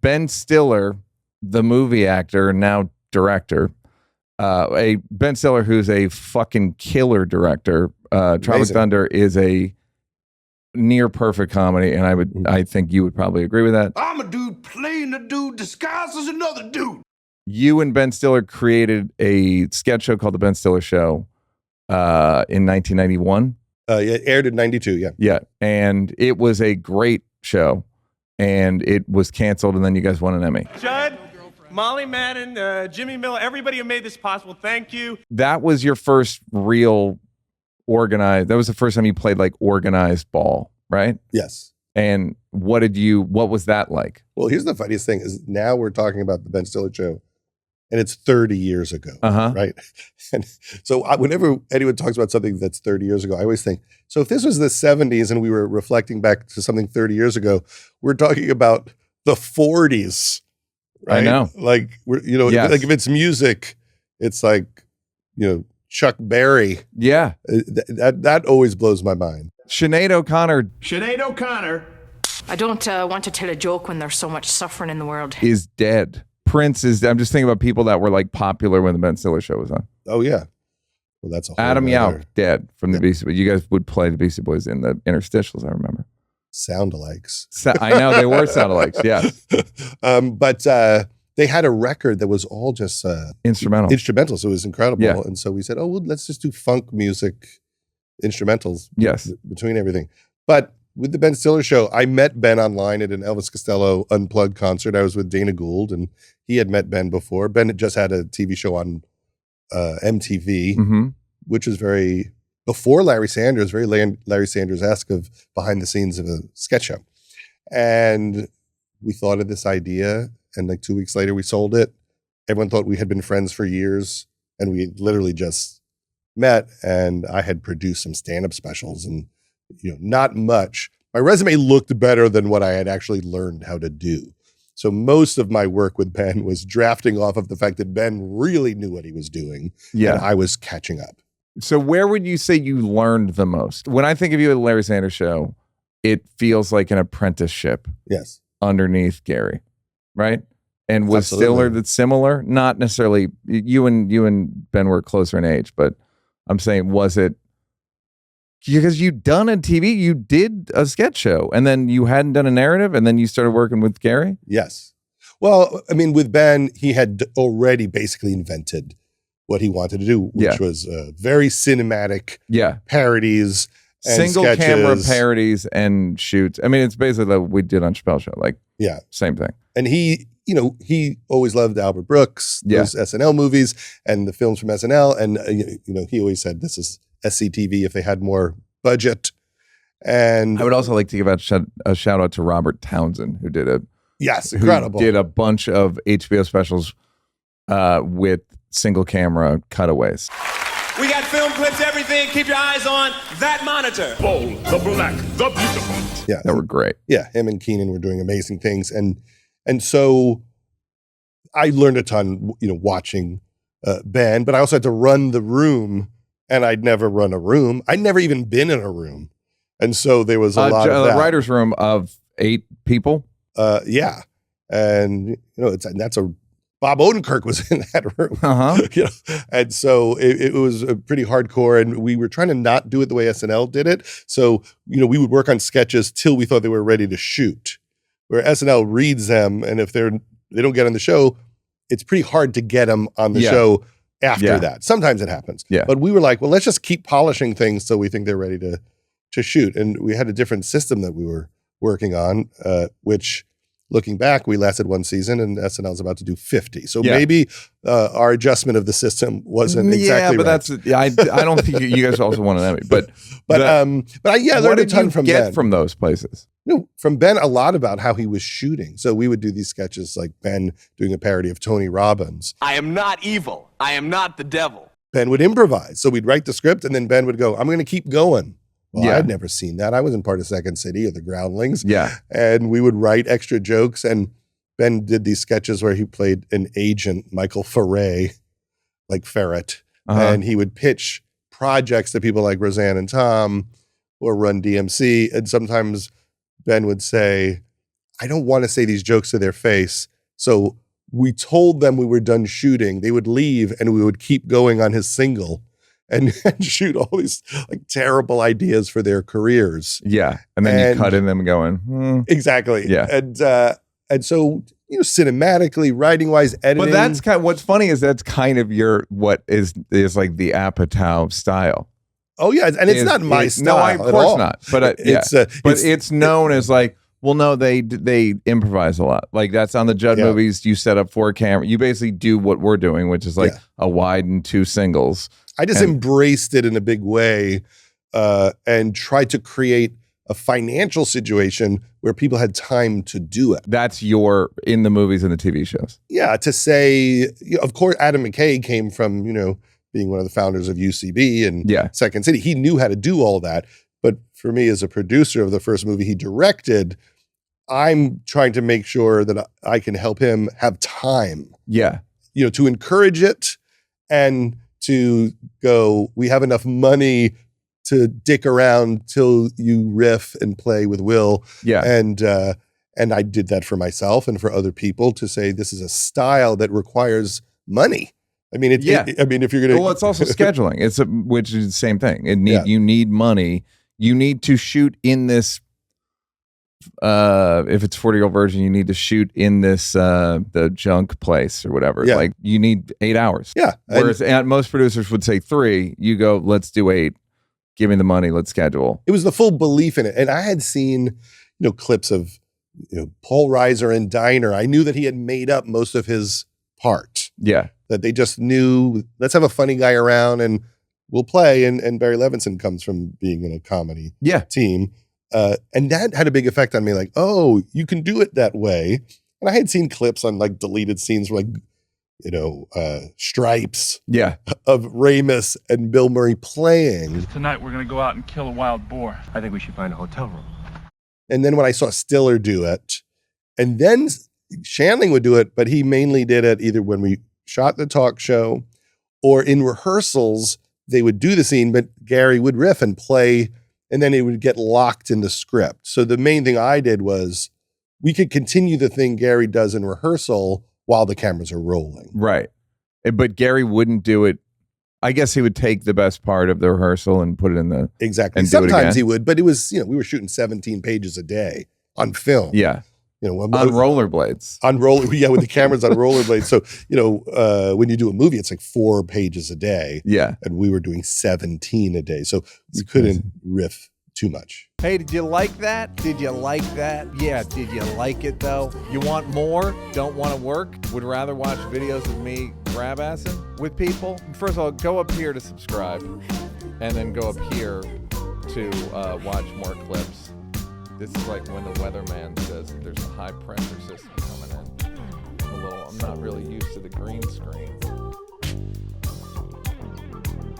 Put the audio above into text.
Ben Stiller, the movie actor, now director, Ben Stiller, who's a fucking killer director. Tropic Thunder is a near perfect comedy, and I think you would probably agree with that. I'm a dude playing a dude disguised as another dude. You and Ben Stiller created a sketch show called The Ben Stiller Show in 1991. It aired in 92, yeah. Yeah, and it was a great show, and it was canceled, and then you guys won an Emmy. Judd, Molly Madden, Jimmy Miller, everybody who made this possible, thank you. That was your first real organized, that was the first time you played like organized ball, right? Yes. And what was that like? Well, here's the funniest thing is now we're talking about the Ben Stiller Show, and it's 30 years ago, right? And so whenever anyone talks about something that's 30 years ago, I always think, so if this was the 70s and we were reflecting back to something 30 years ago, we're talking about the 40s, right? I know. Like, like if it's music, it's like, Chuck Berry. Yeah. That always blows my mind. Sinead O'Connor. I don't want to tell a joke when there's so much suffering in the world. Is dead. Prince is, I'm just thinking about people that were like popular when the Ben Stiller Show was on. Oh, yeah. Well, that's a whole Adam other... Yauch, dead from the Beastie Boys. You guys would play the Beastie Boys in the interstitials, I remember. Sound-alikes. I know, they were sound-alikes, yeah. But they had a record that was all just... Instrumental, so it was incredible. Yeah. And so we said, well, let's just do funk music instrumentals between everything. But with the Ben Stiller Show, I met Ben online at an Elvis Costello Unplugged concert. I was with Dana Gould, and he had met Ben before. Ben had just had a TV show on MTV, which was before Larry Sanders, very Larry Sanders-esque of behind the scenes of a sketch show. And we thought of this idea, and like 2 weeks later, we sold it. Everyone thought we had been friends for years, and we literally just met, and I had produced some stand-up specials, and not much. My resume looked better than what I had actually learned how to do. So most of my work with Ben was drafting off of the fact that Ben really knew what he was doing, and I was catching up. So where would you say you learned the most? When I think of you at the Larry Sanders Show, it feels like an apprenticeship. Yes. Underneath Garry, right? And was Absolutely. Stiller that similar? Not necessarily. You and Ben were closer in age, but I'm saying, was it because you'd done a TV, you did a sketch show, and then you hadn't done a narrative, and then you started working with Garry? Yes. Well, I mean, with Ben, he had already basically invented what he wanted to do, which was very cinematic parodies and single sketches. camera parodies and shoots. I mean, it's basically what we did on Chappelle Show. Like, same thing. And he always loved Albert Brooks, those SNL movies and the films from SNL. And, he always said this is SCTV if they had more budget. And I would also like to give a shout out to Robert Townsend, who did incredible. Who did a bunch of HBO specials with single camera cutaways. We got film clips, everything. Keep your eyes on that monitor. Bold, the black, the beautiful. Yeah. That were great. Yeah. Him and Keenan were doing amazing things. And so I learned a ton, watching Ben, but I also had to run the room, and I'd never run a room. I'd never even been in a room. And so there was a lot of that. A writer's room of 8 people? Yeah. And, that's Bob Odenkirk was in that room. And so it was pretty hardcore, and we were trying to not do it the way SNL did it. So, we would work on sketches till we thought they were ready to shoot, where SNL reads them, and if they don't get on the show, it's pretty hard to get them on the show after that. Sometimes it happens. Yeah. But we were like, well, let's just keep polishing things till we think they're ready to shoot. And we had a different system that we were working on, which, looking back, we lasted 1 season, and SNL's about to do 50. So maybe our adjustment of the system wasn't exactly right. That's I don't think you guys also want an Emmy. But I learned a ton from Ben. From those places? From Ben, a lot about how he was shooting. So we would do these sketches like Ben doing a parody of Tony Robbins. I am not evil. I am not the devil. Ben would improvise. So we'd write the script, and then Ben would go, I'm going to keep going. Well, I'd never seen that. I wasn't part of Second City or the Groundlings. Yeah. And we would write extra jokes. And Ben did these sketches where he played an agent, Michael Ferret, like Ferret. And he would pitch projects to people like Roseanne and Tom or Run DMC. And sometimes Ben would say, I don't want to say these jokes to their face. So we told them we were done shooting. They would leave and we would keep going on his single and shoot all these like terrible ideas for their careers. Yeah. And then you cut in them going, Exactly. Yeah. And so, cinematically, writing wise, editing. But that's kind of, what's funny is that's kind of what is like the Apatow style. Oh yeah. And it's not my style. No, of course not. But it's known as like, well, no, they improvise a lot. Like that's on the Judd movies. You set up 4 camera. You basically do what we're doing, which is like a wide and 2 singles. I just embraced it in a big way and tried to create a financial situation where people had time to do it. That's in the movies and the TV shows. Yeah, to say, of course, Adam McKay came from, being one of the founders of UCB and Second City. He knew how to do all that. But for me, as a producer of the first movie he directed, I'm trying to make sure that I can help him have time. Yeah. To encourage it and to go, we have enough money to dick around till you riff and play with Will. Yeah. And I did that for myself and for other people to say, this is a style that requires money. I mean, if you're going to, well, it's also scheduling. Which is the same thing. You need money. You need to shoot in this. If it's 40-year-old virgin, you need to shoot in this the junk place or whatever. Yeah. Like you need 8 hours. Yeah. Whereas most producers would say 3. You go, let's do 8. Give me the money. Let's schedule. It was the full belief in it, and I had seen clips of Paul Reiser in Diner. I knew that he had made up most of his part. Yeah. That they just knew, let's have a funny guy around and we'll play. And Barry Levinson comes from being in a comedy team. And that had a big effect on me. Like, oh, you can do it that way. And I had seen clips on like deleted scenes where Stripes of Ramis and Bill Murray playing. Tonight we're going to go out and kill a wild boar. I think we should find a hotel room. And then when I saw Stiller do it, and then Shandling would do it, but he mainly did it either when we shot the talk show or in rehearsals, they would do the scene, but Garry would riff and play, and then it would get locked in the script. So the main thing I did was we could continue the thing Garry does in rehearsal while the cameras are rolling. Right. But Garry wouldn't do it. I guess he would take the best part of the rehearsal and put it in the... Exactly. Sometimes he would, but it was, we were shooting 17 pages a day on film. Yeah. On rollerblades. With the cameras on rollerblades. So, when you do a movie, it's like 4 pages a day. Yeah. And we were doing 17 a day. So you couldn't riff too much. Hey, did you like that? Did you like that? Yeah, did you like it though? You want more? Don't want to work? Would rather watch videos of me grab-assing with people? First of all, go up here to subscribe and then go up here to watch more clips. This is like when the weatherman says there's a high pressure system coming in. I'm not really used to the green screen.